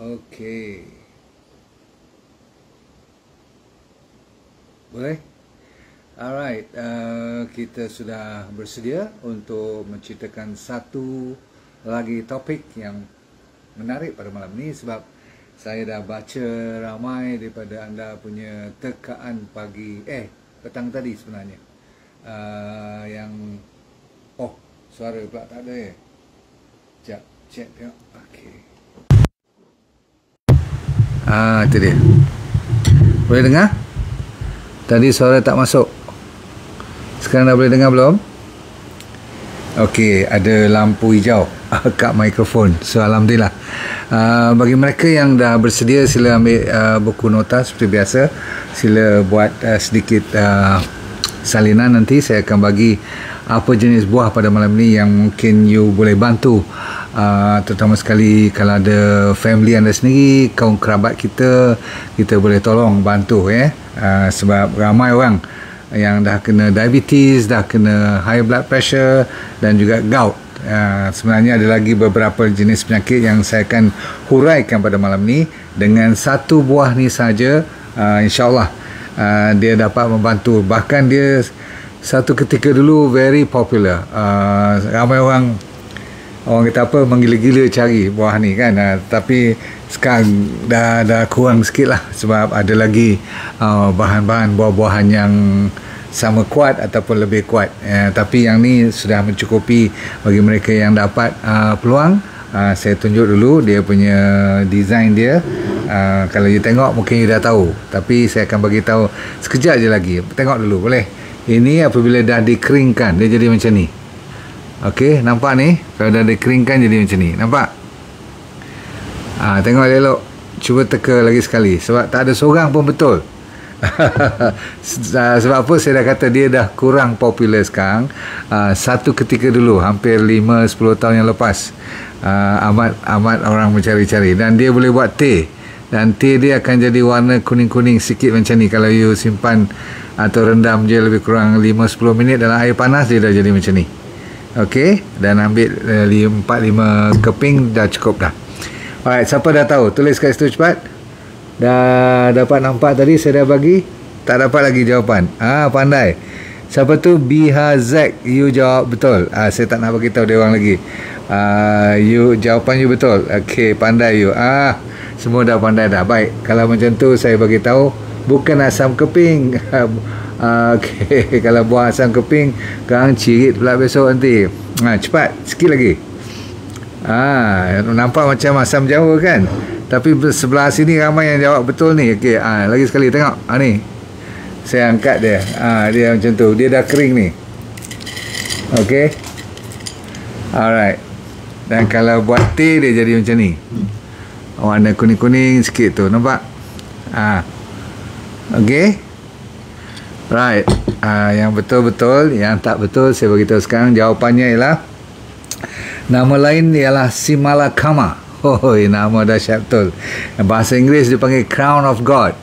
Okey. Boleh? Alright, kita sudah bersedia untuk menceritakan satu lagi topik yang menarik pada malam ni, sebab saya dah baca ramai daripada anda punya tekaan petang tadi sebenarnya, yang suara pula tak ada ya. Sekejap, check tengok. Okey. Itu dia. Boleh dengar? Tadi suara tak masuk. Sekarang dah boleh dengar belum? Okey, ada lampu hijau kat mikrofon. So alhamdulillah. Bagi mereka yang dah bersedia, sila ambil buku nota seperti biasa. Sila buat sedikit salinan. Nanti saya akan bagi apa jenis buah pada malam ni yang mungkin you boleh bantu, terutama sekali kalau ada family anda sendiri, kaum kerabat kita boleh tolong bantu ya. Sebab ramai orang yang dah kena diabetes, dah kena high blood pressure dan juga gout. Sebenarnya ada lagi beberapa jenis penyakit yang saya akan huraikan pada malam ni. Dengan satu buah ni saja, insyaAllah dia dapat membantu. Bahkan dia satu ketika dulu very popular. Ramai orang kata apa, menggila-gila cari buah ni kan. Tapi sekarang dah kurang sikit lah, sebab ada lagi bahan-bahan buah-buahan yang sama kuat ataupun lebih kuat. Tapi yang ni sudah mencukupi bagi mereka yang dapat peluang. Saya tunjuk dulu dia punya design dia. Kalau you tengok mungkin you dah tahu, tapi saya akan bagi tahu sekejap je lagi. Tengok dulu boleh. Ini apabila dah dikeringkan dia jadi macam ni. Okey, nampak ni? Kalau dah dikeringkan jadi macam ni. Nampak? Tengok elok. Cuba teka lagi sekali, sebab tak ada seorang pun betul. Sebab apa saya dah kata dia dah kurang popular sekarang. Satu ketika dulu, hampir 5-10 tahun yang lepas, amat orang mencari-cari. Dan dia boleh buat teh. Dan teh dia akan jadi warna kuning-kuning sikit macam ni. Kalau you simpan atau rendam je lebih kurang 5-10 minit dalam air panas, dia dah jadi macam ni. Okey, dan ambil 4-5 keping dah cukup dah. Alright, siapa dah tahu? Tulis kat situ cepat. Dah dapat nampak tadi saya dah bagi? Tak dapat lagi jawapan. Pandai. Siapa tu? BHZ. You jawab betul. Saya tak nak bagi tahu dia orang lagi. Jawapan you betul. Okey, pandai you. Semua dah pandai dah. Baik. Kalau macam tu saya bagi tahu, bukan asam keping. Okey, kalau buah asam keping, kang cirit pula besok nanti. Cepat, sikit lagi. Nampak macam asam Jawa kan? Tapi sebelah sini ramai yang jawab betul ni. Okey, lagi sekali tengok. Ni. Saya angkat dia. Dia macam tu. Dia dah kering ni. Okey. Alright. Dan kalau buat teh dia jadi macam ni. Warna kuning-kuning sikit tu. Nampak? Okey. Right. Yang betul-betul, yang tak betul saya beritahu sekarang. Jawapannya ialah nama lain ialah Simalakama. Nama dahsyat betul. Bahasa Inggeris dipanggil Crown of God.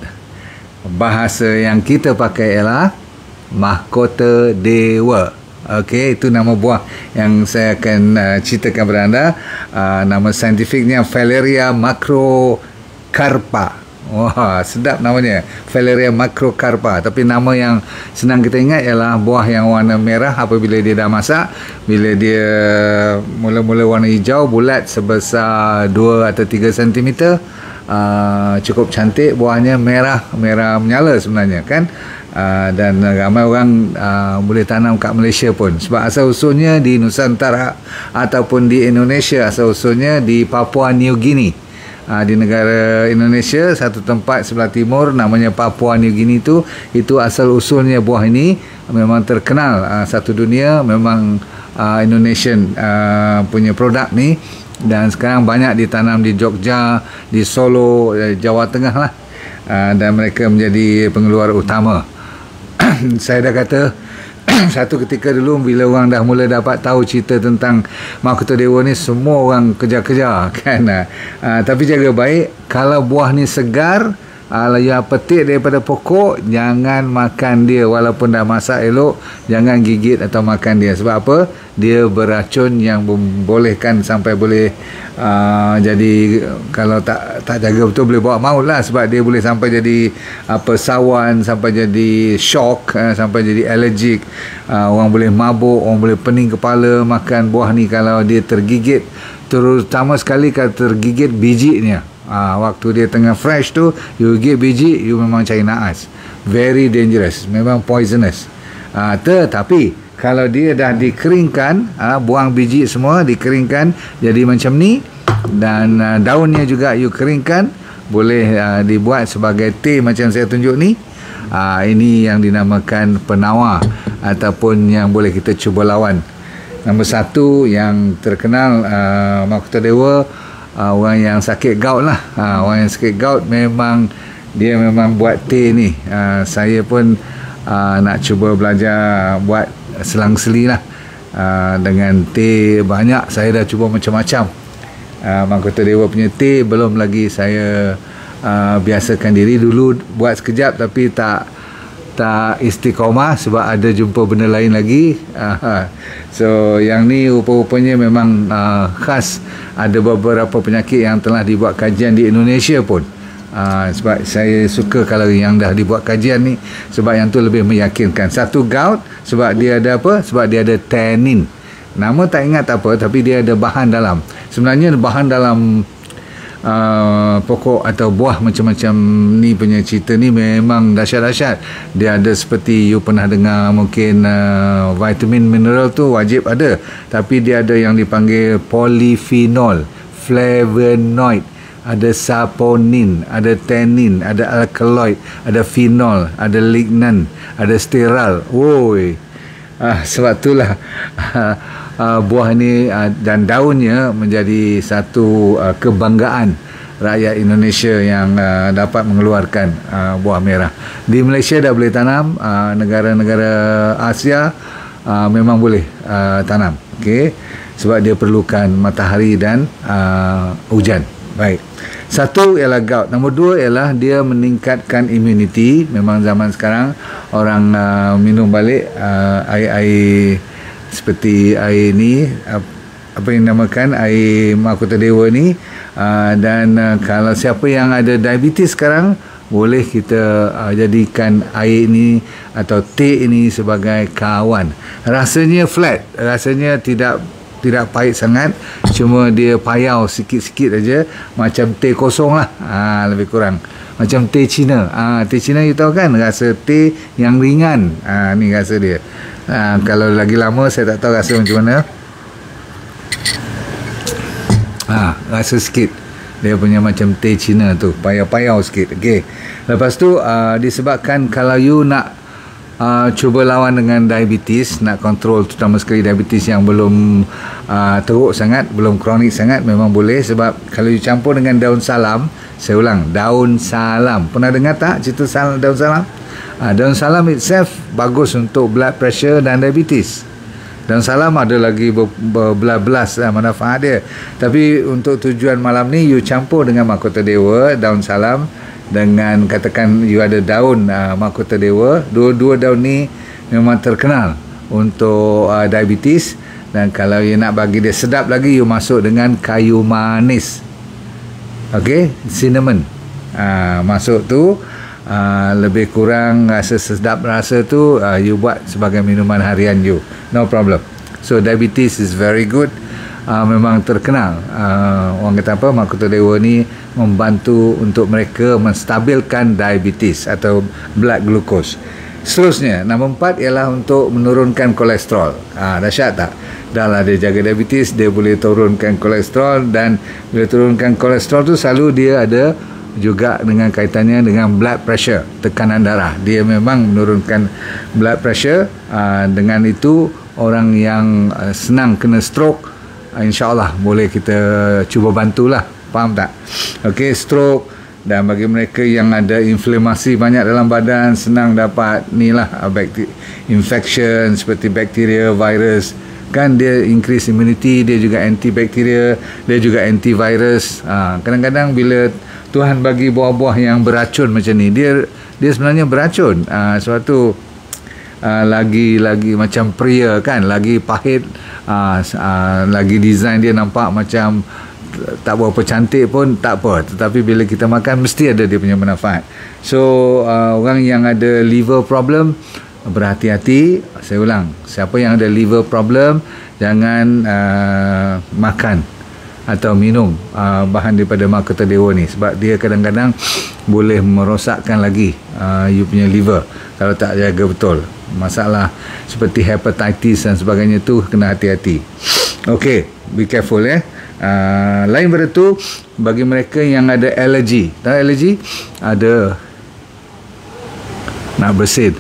Bahasa yang kita pakai ialah Mahkota Dewa. Okey, itu nama buah yang saya akan ceritakan kepada anda. Nama saintifiknya Valeria macrocarpa. Wah, sedap namanya, Valeria macrocarpa. Tapi nama yang senang kita ingat ialah buah yang warna merah apabila dia dah masak. Bila dia mula-mula warna hijau, bulat sebesar 2 atau 3 cm. Cukup cantik buahnya, merah menyala sebenarnya kan. Dan ramai orang boleh tanam kat Malaysia pun, sebab asal usulnya di Nusantara ataupun di Indonesia. Asal usulnya di Papua New Guinea. Di negara Indonesia, satu tempat sebelah timur namanya Papua New Guinea itu asal usulnya buah ini memang terkenal satu dunia. Memang Indonesian punya produk ni, dan sekarang banyak ditanam di Jogja, di Solo, Jawa Tengah lah. Dan mereka menjadi pengeluar utama. Saya dah kata satu ketika dulu bila orang dah mula dapat tahu cerita tentang Mahkota Dewa ni, semua orang kejar-kejar kan. Tapi jaga baik, kalau buah ni segar, Kalau you petik daripada pokok, jangan makan dia. Walaupun dah masak elok, jangan gigit atau makan dia. Sebab apa? Dia beracun yang membolehkan sampai boleh jadi, kalau tak jaga betul, boleh bawa maut lah. Sebab dia boleh sampai jadi sawan, sampai jadi shock, sampai jadi allergic. Orang boleh mabuk, orang boleh pening kepala makan buah ni kalau dia tergigit. Terutama sekali kalau tergigit bijinya. Waktu dia tengah fresh tu, you gigit biji, you memang cari naas. Very dangerous, memang poisonous. Tetapi kalau dia dah dikeringkan, buang biji semua, dikeringkan jadi macam ni, dan daunnya juga you keringkan, boleh dibuat sebagai teh macam saya tunjuk ni. Ini yang dinamakan penawar, ataupun yang boleh kita cuba lawan. Nombor satu yang terkenal, Mahkota Dewa, orang yang sakit gout lah. Orang yang sakit gout memang dia memang buat teh ni. Saya pun nak cuba belajar buat selang-seli lah, dengan teh banyak. Saya dah cuba macam-macam. Mahkota Dewa punya teh belum lagi saya biasakan diri. Dulu buat sekejap tapi tak istiqomah sebab ada jumpa benda lain lagi. So yang ni rupa-rupanya memang khas. Ada beberapa penyakit yang telah dibuat kajian di Indonesia pun. Sebab saya suka kalau yang dah dibuat kajian ni, sebab yang tu lebih meyakinkan. Satu, gout, sebab dia ada apa? Sebab dia ada tannin. Nama tak ingat apa, tapi dia ada bahan dalam. Sebenarnya bahan dalam pokok atau buah macam-macam ni punya cerita ni memang dahsyat-dahsyat. Dia ada seperti you pernah dengar mungkin vitamin mineral tu wajib ada, tapi dia ada yang dipanggil polyphenol, flavonoid, ada saponin, ada tannin, ada alkaloid, ada phenol, ada lignan, ada steral. Woi, sebab itulah buah ni dan daunnya menjadi satu kebanggaan rakyat Indonesia yang dapat mengeluarkan buah merah. Di Malaysia dah boleh tanam, negara-negara Asia memang boleh tanam. Okey, sebab dia perlukan matahari dan hujan. Baik. Satu ialah gout. Nombor dua ialah dia meningkatkan imuniti. Memang zaman sekarang orang minum balik air seperti air ni, apa yang dinamakan air Mahkota Dewa ni. Dan kalau siapa yang ada diabetes sekarang, boleh kita jadikan air ini atau teh ini sebagai kawan. Rasanya flat, rasanya tidak pahit sangat, cuma dia payau sikit-sikit aja, macam teh kosong lah, lebih kurang macam teh Cina. Teh Cina you tahu kan, rasa teh yang ringan. Ni rasa dia. Kalau lagi lama saya tak tahu rasa macam mana. Rasa sikit dia punya macam teh Cina tu, payau-payau sikit. Okey. Lepas tu disebabkan kalau you nak cuba lawan dengan diabetes, nak kontrol terutama sekali diabetes yang belum teruk sangat, belum kronik sangat, memang boleh. Sebab kalau you campur dengan daun salam, saya ulang, daun salam. Pernah dengar tak cerita daun salam? Daun salam itself bagus untuk blood pressure dan diabetes. Daun salam ada lagi berbelas-belas manfaat dia. Tapi untuk tujuan malam ni, you campur dengan Mahkota Dewa, daun salam, dengan katakan you ada daun Mahkota Dewa. Dua-dua daun ni memang terkenal untuk diabetes. Dan kalau you nak bagi dia sedap lagi, you masuk dengan kayu manis. Okey, cinnamon. Masuk tu, lebih kurang rasa sedap rasa tu, you buat sebagai minuman harian you, no problem. So diabetes is very good. Memang terkenal. Orang kata apa, Mahkota Dewa ni membantu untuk mereka menstabilkan diabetes atau blood glucose. Seterusnya, nombor 4 ialah untuk menurunkan kolesterol. Dahsyat tak? Dah lah dia jaga diabetes, dia boleh turunkan kolesterol. Dan bila turunkan kolesterol tu, selalu dia ada juga dengan kaitannya dengan blood pressure, tekanan darah. Dia memang menurunkan blood pressure. Dengan itu, orang yang senang kena stroke, insyaAllah boleh kita cuba bantulah. Faham tak? Okey, stroke. Dan bagi mereka yang ada inflamasi banyak dalam badan, senang dapat ni lah, infection seperti bakteria, virus. Kan dia increase immunity, dia juga antibakteria, dia juga antivirus. Kadang-kadang bila Tuhan bagi buah-buah yang beracun macam ni, dia sebenarnya beracun. Sebab tu lagi macam pria kan, lagi pahit, lagi design dia nampak macam tak berapa cantik pun tak apa, tetapi bila kita makan mesti ada dia punya manfaat. So orang yang ada liver problem, berhati-hati. Saya ulang, siapa yang ada liver problem jangan makan atau minum bahan daripada mahkota dewa ni, sebab dia kadang-kadang boleh merosakkan lagi you punya liver kalau tak jaga betul. Masalah seperti hepatitis dan sebagainya tu kena hati-hati. Okay, be careful lain pada tu, bagi mereka yang ada alergi, tahu alergi? Ada nak bersin.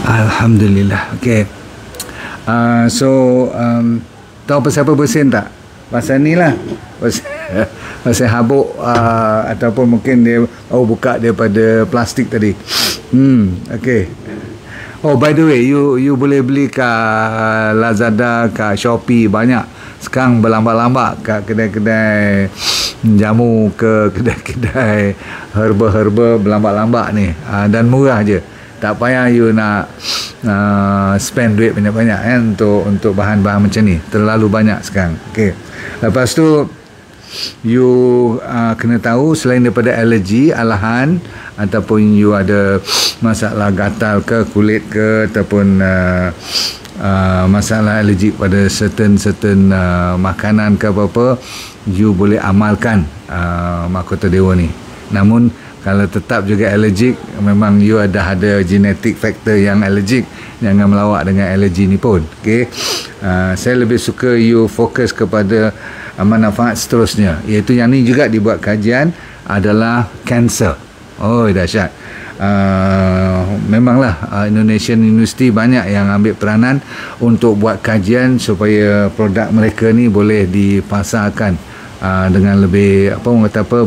Alhamdulillah. Okay. Tahu pasal apa bersin tak? Pasal ni lah, pasal habuk, ataupun mungkin dia buka daripada plastik tadi. Okay. Oh, by the way, you boleh beli kat Lazada, kat Shopee, banyak sekarang berlambak-lambak kat kedai-kedai jamu, ke kedai-kedai herba-herba berlambak-lambak ni, dan murah je. Tak payah you nak spend duit banyak-banyak untuk bahan-bahan macam ni. Terlalu banyak sekarang. Okay. Lepas tu you kena tahu, selain daripada alergi alahan, ataupun you ada masalah gatal ke kulit ke, ataupun masalah alergi pada certain makanan ke apa-apa, you boleh amalkan mahkota dewa ni. Namun kalau tetap juga alergik, memang you ada genetic factor yang alergik, jangan melawak dengan alergi ni pun. Okay. Saya lebih suka you fokus kepada manfaat seterusnya, iaitu yang ni juga dibuat kajian, adalah kanser. Oh, dahsyat. Memanglah Indonesian University banyak yang ambil peranan untuk buat kajian supaya produk mereka ni boleh dipasarkan dengan lebih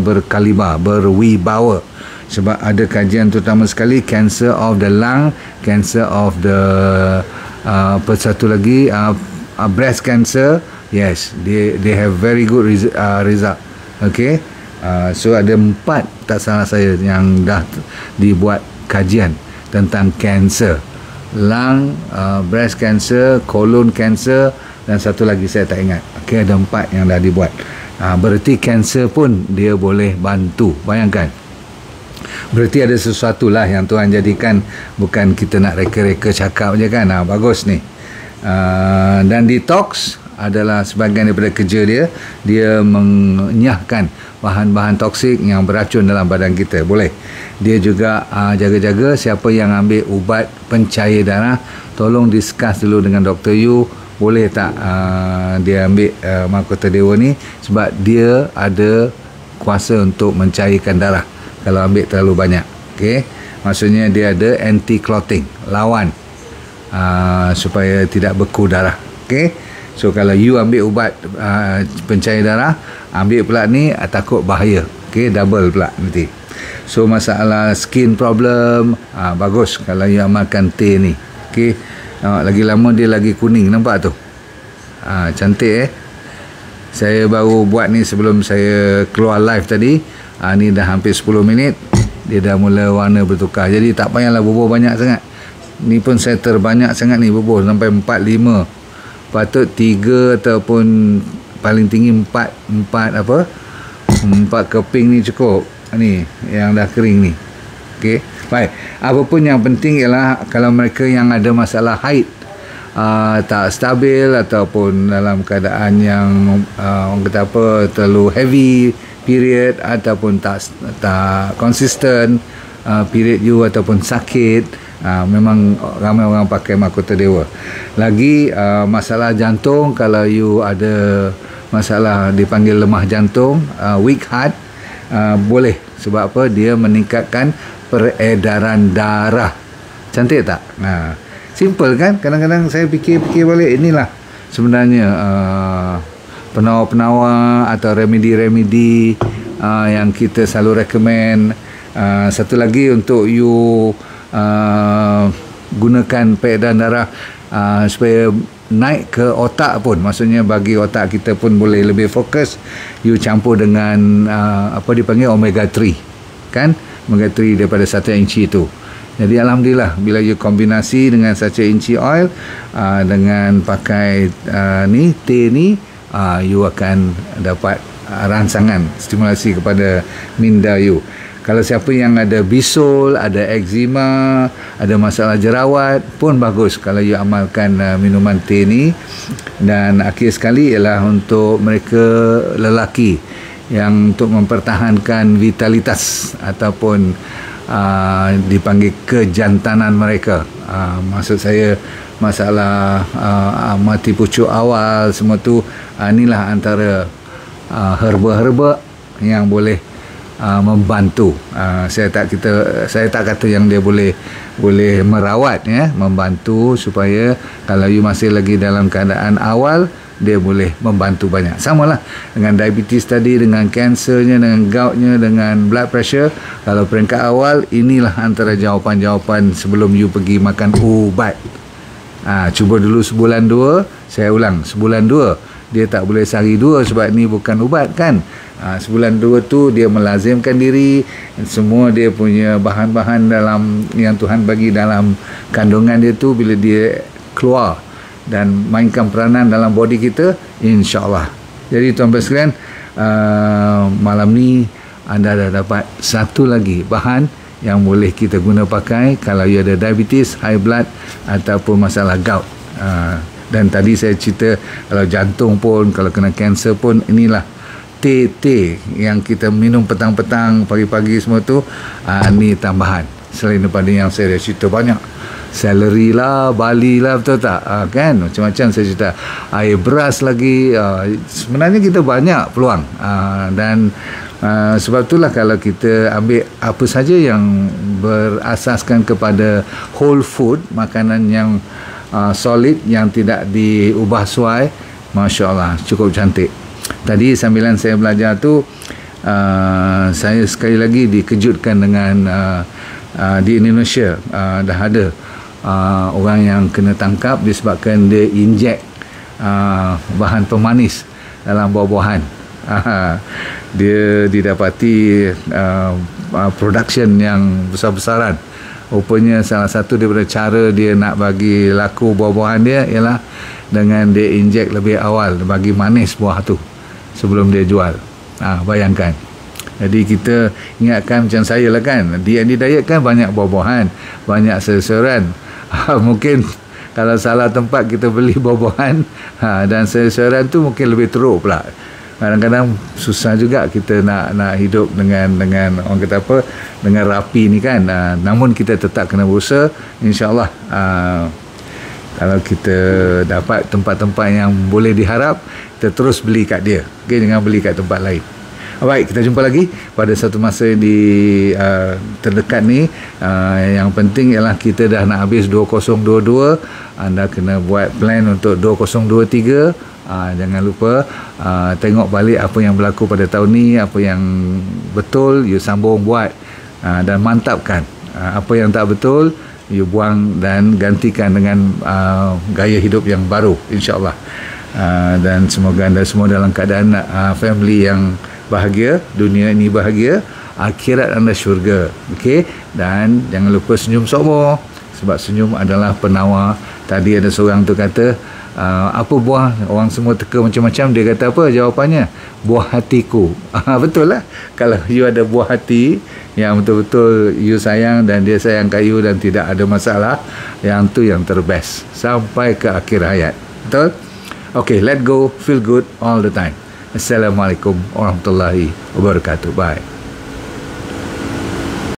berkaliber, berwibawa. Sebab ada kajian terutama sekali cancer of the lung, cancer of the satu lagi breast cancer. Yes, they have very good result. Okay. So ada 4, tak salah saya, yang dah dibuat kajian tentang cancer lung, breast cancer, colon cancer, dan satu lagi saya tak ingat. Okay, ada 4 yang dah dibuat. Berarti kanser pun dia boleh bantu. Bayangkan, berarti ada sesuatu lah yang Tuhan jadikan, bukan kita nak reka-reka cakap je kan. Bagus ni. Dan detox adalah sebahagian daripada kerja dia mengenyahkan bahan-bahan toksik yang beracun dalam badan kita. Boleh. Dia juga jaga-jaga siapa yang ambil ubat pencair darah, tolong discuss dulu dengan doktor you, boleh tak dia ambil mahkota dewa ni, sebab dia ada kuasa untuk mencairkan darah kalau ambil terlalu banyak. Okay. Maksudnya dia ada anti-clotting, lawan supaya tidak beku darah. Okay. So kalau you ambil ubat pencair darah, ambil pula ni, takut bahaya. Okay, double pula nanti. So masalah skin problem, bagus kalau you amalkan teh ni. Okay. Lagi lama dia lagi kuning, nampak tu? Cantik Saya baru buat ni sebelum saya keluar live tadi. Ni dah hampir 10 minit, dia dah mula warna bertukar. Jadi tak payahlah bubuh banyak sangat. Ni pun saya terbanyak sangat ni, bubuh sampai 4-5. Patut 3 ataupun paling tinggi 4 keping ni cukup. Ni yang dah kering ni. Okey. Baik. Apa pun yang penting ialah kalau mereka yang ada masalah haid, tak stabil, ataupun dalam keadaan yang orang kata terlalu heavy period, ataupun tak konsisten period you, ataupun sakit, memang ramai orang pakai mahkota dewa. Lagi masalah jantung, kalau you ada masalah dipanggil lemah jantung, weak heart, boleh. Sebab apa? Dia meningkatkan peredaran darah. Cantik tak? Simple kan? Kadang-kadang saya fikir balik, inilah sebenarnya penawar-penawar atau remedi-remedi yang kita selalu recommend. Satu lagi, untuk you gunakan peredaran darah supaya naik ke otak pun, maksudnya bagi otak kita pun boleh lebih fokus, you campur dengan apa dipanggil omega 3 kan, omega 3 daripada 1 inci itu. Jadi alhamdulillah bila you kombinasi dengan 1 inci oil dengan pakai teh ni, you akan dapat rangsangan stimulasi kepada minda you. Kalau siapa yang ada bisul, ada eczema, ada masalah jerawat pun bagus kalau you amalkan minuman teh ni. Dan akhir sekali ialah untuk mereka lelaki yang untuk mempertahankan vitalitas ataupun dipanggil kejantanan mereka. Maksud saya masalah mati pucuk awal semua tu, inilah antara herba-herba yang boleh membantu. Saya tak kata yang dia boleh merawat ya, membantu supaya kalau you masih lagi dalam keadaan awal, dia boleh membantu banyak. Samalah dengan diabetes tadi, dengan kansernya, dengan goutnya, dengan blood pressure. Kalau peringkat awal, inilah antara jawapan-jawapan sebelum you pergi makan ubat. Cuba dulu sebulan 2, saya ulang, sebulan 2. Dia tak boleh sehari 2 sebab ni bukan ubat kan. Sebulan 2 tu dia melazimkan diri, semua dia punya bahan-bahan dalam yang Tuhan bagi dalam kandungan dia tu, bila dia keluar dan mainkan peranan dalam body kita, insya-Allah. Jadi tuan-tuan sekalian, malam ni anda dah dapat satu lagi bahan yang boleh kita guna pakai kalau you ada diabetes, high blood ataupun masalah gout. Dan tadi saya cerita kalau jantung pun, kalau kena kanser pun, inilah teh yang kita minum petang-petang, pagi-pagi semua tu, ni tambahan. Selain daripada yang saya dah cerita banyak, celery lah, bali lah, betul tak? Kan macam-macam saya cerita, air beras lagi. Sebenarnya kita banyak peluang, dan sebab itulah kalau kita ambil apa saja yang berasaskan kepada whole food, makanan yang solid, yang tidak diubah suai, Masya Allah, cukup cantik. Tadi sambilan saya belajar tu, saya sekali lagi dikejutkan dengan di Indonesia dah ada orang yang kena tangkap disebabkan dia injek bahan pemanis dalam buah-buahan. Dia didapati production yang besar-besaran. Rupanya salah satu daripada cara dia nak bagi laku buah-buahan dia ialah dengan dia injek lebih awal, bagi manis buah tu sebelum dia jual. Bayangkan. Jadi kita ingatkan macam saya lah kan, D&D diet kan banyak buah-buahan, banyak sayur-sayuran. Mungkin kalau salah tempat kita beli buah-buahan dan sayur-sayuran tu mungkin lebih teruk pula. Kadang-kadang susah juga kita nak hidup dengan orang kata apa, dengan rapi ni kan. Namun kita tetap kena berusaha, insya-Allah. Kalau kita dapat tempat-tempat yang boleh diharap, kita terus beli kat dia. Okey, jangan beli kat tempat lain. Baik, kita jumpa lagi pada satu masa di terdekat ni. Yang penting ialah kita dah nak habis 2022. Anda kena buat plan untuk 2023. Jangan lupa tengok balik apa yang berlaku pada tahun ni, apa yang betul you sambung buat, dan mantapkan. Apa yang tak betul you buang dan gantikan dengan gaya hidup yang baru, insya-Allah. Dan semoga anda semua dalam keadaan family yang bahagia, dunia ini bahagia, akhirat anda syurga. Okey, dan jangan lupa senyum semua, sebab senyum adalah penawar. Tadi ada seorang tu kata, apa buah, orang semua teka macam-macam, dia kata apa jawapannya? Buah hatiku. Betul lah, kalau you ada buah hati yang betul-betul you sayang dan dia sayang kat you dan tidak ada masalah, yang tu yang terbest sampai ke akhir hayat. Betul? Okay, let go, feel good all the time. Assalamualaikum warahmatullahi wabarakatuh. Bye.